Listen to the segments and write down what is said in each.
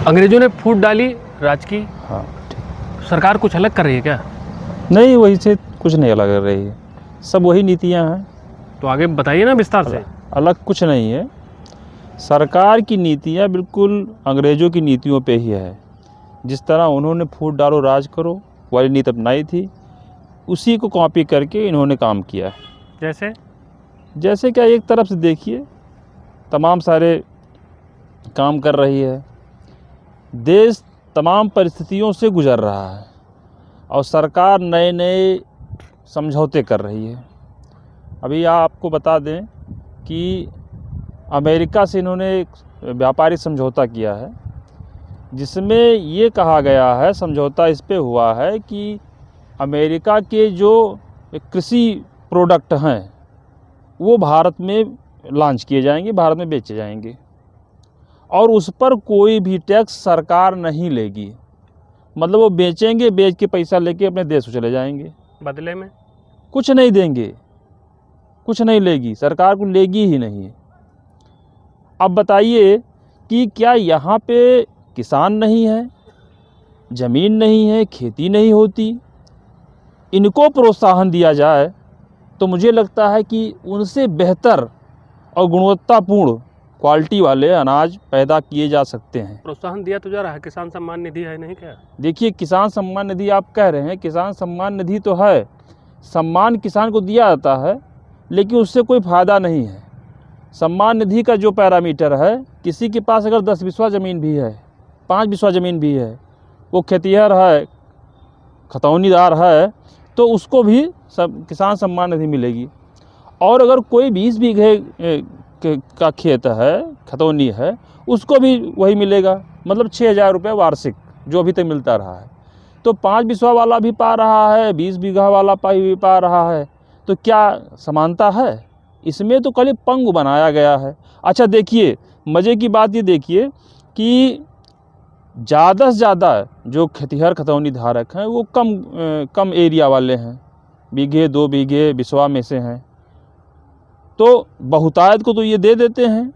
अंग्रेजों ने फूट डाली राज की। हाँ ठीक। सरकार कुछ अलग कर रही है क्या? नहीं, वही से कुछ नहीं अलग कर रही है, सब वही नीतियाँ हैं। तो आगे बताइए ना विस्तार से। अलग कुछ नहीं है। सरकार की नीतियाँ बिल्कुल अंग्रेज़ों की नीतियों पे ही है। जिस तरह उन्होंने फूट डालो राज करो वाली नीति अपनाई थी, उसी को कॉपी करके इन्होंने काम किया है। जैसे क्या, एक तरफ से देखिए तमाम सारे काम कर रही है, देश तमाम परिस्थितियों से गुजर रहा है और सरकार नए नए समझौते कर रही है। अभी आपको बता दें कि अमेरिका से इन्होंने एक व्यापारिक समझौता किया है, जिसमें ये कहा गया है, समझौता इस पे हुआ है कि अमेरिका के जो कृषि प्रोडक्ट हैं वो भारत में लॉन्च किए जाएंगे, भारत में बेचे जाएंगे और उस पर कोई भी टैक्स सरकार नहीं लेगी। मतलब वो बेचेंगे, बेच के पैसा लेके अपने देश को चले जाएंगे, बदले में कुछ नहीं देंगे, कुछ नहीं लेगी सरकार, को लेगी ही नहीं। अब बताइए कि क्या यहाँ पे किसान नहीं है, ज़मीन नहीं है, खेती नहीं होती, इनको प्रोत्साहन दिया जाए तो मुझे लगता है कि उनसे बेहतर और गुणवत्तापूर्ण क्वालिटी वाले अनाज पैदा किए जा सकते हैं। प्रोत्साहन दिया तो जा रहा है, किसान सम्मान निधि है नहीं क्या? देखिए, किसान सम्मान निधि आप कह रहे हैं, किसान सम्मान निधि तो है, सम्मान किसान को दिया जाता है, लेकिन उससे कोई फ़ायदा नहीं है। सम्मान निधि का जो पैरामीटर है, किसी के पास अगर 10 बिस्वा ज़मीन भी है, 5 बिस्वा ज़मीन भी है, वो खेतिहर है, खतौनीदार है, तो उसको भी सब किसान सम्मान निधि मिलेगी। और अगर कोई 20 बीघे का खेत है, खतौनी है, उसको भी वही मिलेगा। मतलब 6,000 रुपये वार्षिक जो अभी तक मिलता रहा है। तो 5 बिस्वा वाला भी पा रहा है, 20 बीघा वाला भी पा रहा है, तो क्या समानता है? इसमें तो खाली पंग बनाया गया है। अच्छा देखिए, मज़े की बात ये देखिए कि ज़्यादा से ज़्यादा जो खेतिहर खतौनी धारक हैं वो कम एरिया वाले हैं, बीघे 2 बीघे बिस्वा में से हैं, तो बहुतायत को तो ये दे देते हैं।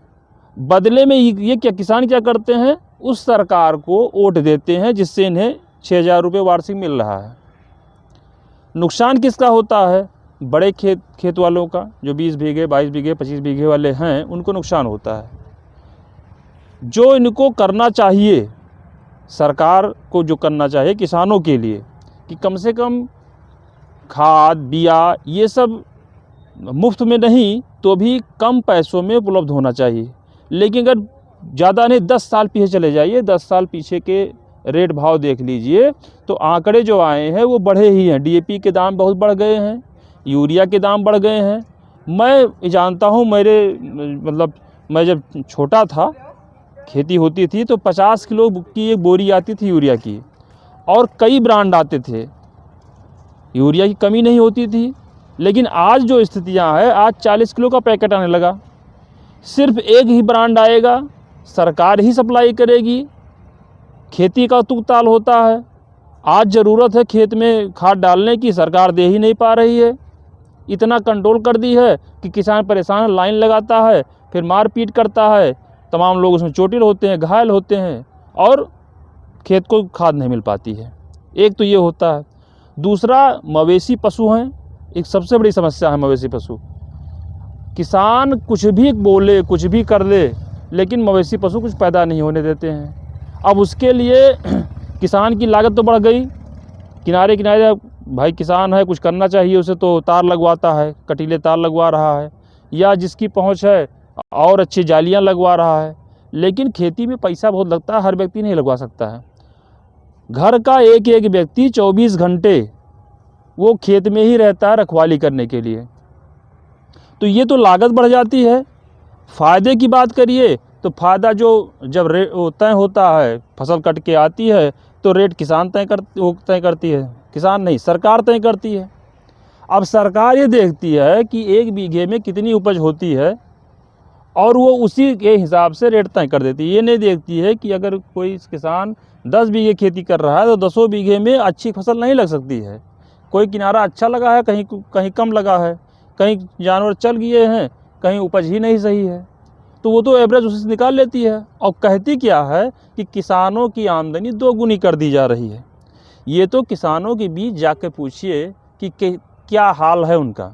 बदले में ये क्या किसान क्या करते हैं, उस सरकार को वोट देते हैं जिससे इन्हें 6,000 रुपये वार्षिक मिल रहा है। नुकसान किसका होता है? बड़े खेत वालों का, जो 20 बीघे 22 बीघे 25 बीघे वाले हैं, उनको नुकसान होता है। जो इनको करना चाहिए, सरकार को जो करना चाहिए किसानों के लिए, कि कम से कम खाद बिया ये सब मुफ्त में नहीं तो भी कम पैसों में उपलब्ध होना चाहिए। लेकिन अगर ज़्यादा नहीं, 10 साल पीछे चले जाइए, 10 साल पीछे के रेट भाव देख लीजिए तो आंकड़े जो आए हैं वो बढ़े ही हैं। डीएपी के दाम बहुत बढ़ गए हैं, यूरिया के दाम बढ़ गए हैं। मैं जानता हूँ, मैं जब छोटा था, खेती होती थी तो 50 किलो की एक बोरी आती थी यूरिया की, और कई ब्रांड आते थे, यूरिया की कमी नहीं होती थी। लेकिन आज जो स्थितियां हैं, आज 40 किलो का पैकेट आने लगा, सिर्फ एक ही ब्रांड आएगा, सरकार ही सप्लाई करेगी, खेती का तुक ताल होता है। आज ज़रूरत है खेत में खाद डालने की, सरकार दे ही नहीं पा रही है। इतना कंट्रोल कर दी है कि किसान परेशान, लाइन लगाता है, फिर मारपीट करता है, तमाम लोग उसमें चोटिल होते हैं, घायल होते हैं और खेत को खाद नहीं मिल पाती है। एक तो ये होता है। दूसरा, मवेशी पशु हैं, एक सबसे बड़ी समस्या है मवेशी पशु। किसान कुछ भी बोले, कुछ भी कर ले, लेकिन मवेशी पशु कुछ पैदा नहीं होने देते हैं। अब उसके लिए किसान की लागत तो बढ़ गई, किनारे किनारे भाई किसान है, कुछ करना चाहिए उसे, तो तार लगवाता है, कटीले तार लगवा रहा है, या जिसकी पहुंच है और अच्छी जालियां लगवा रहा है। लेकिन खेती में पैसा बहुत लगता है, हर व्यक्ति नहीं लगवा सकता है। घर का एक एक व्यक्ति 24 घंटे वो खेत में ही रहता है रखवाली करने के लिए, तो ये तो लागत बढ़ जाती है। फ़ायदे की बात करिए तो फ़ायदा जो जब रेट तय होता है, फसल कट के आती है, तो रेट किसान तय करती है, किसान नहीं, सरकार तय करती है। अब सरकार ये देखती है कि 1 बीघे में कितनी उपज होती है और वो उसी के हिसाब से रेट तय कर देती है। ये नहीं देखती है कि अगर कोई किसान 10 बीघे खेती कर रहा है तो 10 बीघे में अच्छी फसल नहीं लग सकती है। कोई किनारा अच्छा लगा है, कहीं कम लगा है, कहीं जानवर चल गए हैं, कहीं उपज ही नहीं सही है। तो वो तो एवरेज उससे निकाल लेती है और कहती क्या है कि किसानों की आमदनी 2 गुनी कर दी जा रही है। ये तो किसानों के बीच जाके पूछिए कि क्या हाल है उनका।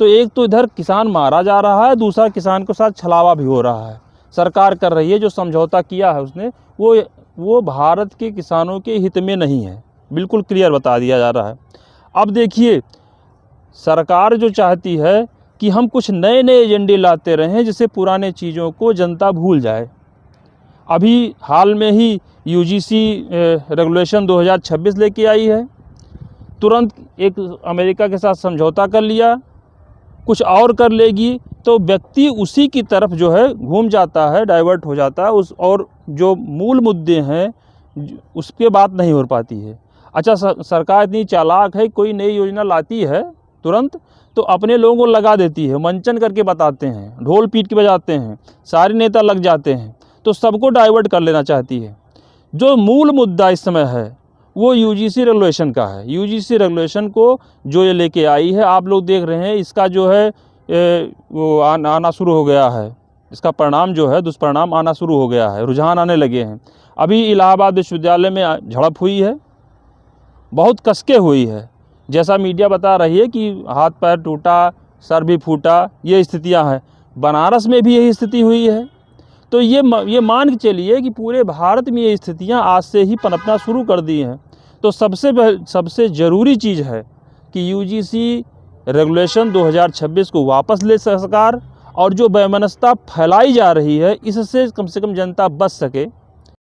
तो एक तो इधर किसान मारा जा रहा है, दूसरा किसान के साथ छलावा भी हो रहा है। सरकार कर रही है, जो समझौता किया है उसने वो भारत के किसानों के हित में नहीं है, बिल्कुल क्लियर बता दिया जा रहा है। अब देखिए, सरकार जो चाहती है कि हम कुछ नए नए एजेंडे लाते रहें जिससे पुराने चीज़ों को जनता भूल जाए। अभी हाल में ही यूजीसी रेगुलेशन 2026 लेके आई है, तुरंत एक अमेरिका के साथ समझौता कर लिया, कुछ और कर लेगी तो व्यक्ति उसी की तरफ जो है घूम जाता है, डाइवर्ट हो जाता है और जो मूल मुद्दे हैं उस पर बात नहीं हो पाती है। अच्छा, सरकार इतनी चालाक है, कोई नई योजना लाती है तुरंत तो अपने लोगों को लगा देती है, मंचन करके बताते हैं, ढोल पीट के बजाते हैं, सारे नेता लग जाते हैं, तो सबको डाइवर्ट कर लेना चाहती है। जो मूल मुद्दा इस समय है वो यूजीसी रेगुलेशन का है। यूजीसी रेगुलेशन को जो ये लेके आई है, आप लोग देख रहे हैं, इसका जो है वो आना शुरू हो गया है, इसका परिणाम जो है, दुष्परिणाम आना शुरू हो गया है, रुझान आने लगे हैं। अभी इलाहाबाद विश्वविद्यालय में झड़प हुई है, बहुत कसके हुई है, जैसा मीडिया बता रही है कि हाथ पैर टूटा, सर भी फूटा, ये स्थितियां हैं। बनारस में भी यही स्थिति हुई है। तो ये मान के चलिए कि पूरे भारत में ये स्थितियां आज से ही पनपना शुरू कर दी हैं। तो सबसे ज़रूरी चीज़ है कि यूजीसी रेगुलेशन 2026 को वापस ले सरकार, और जो वैमनस्यता फैलाई जा रही है इससे कम से कम जनता बच सके।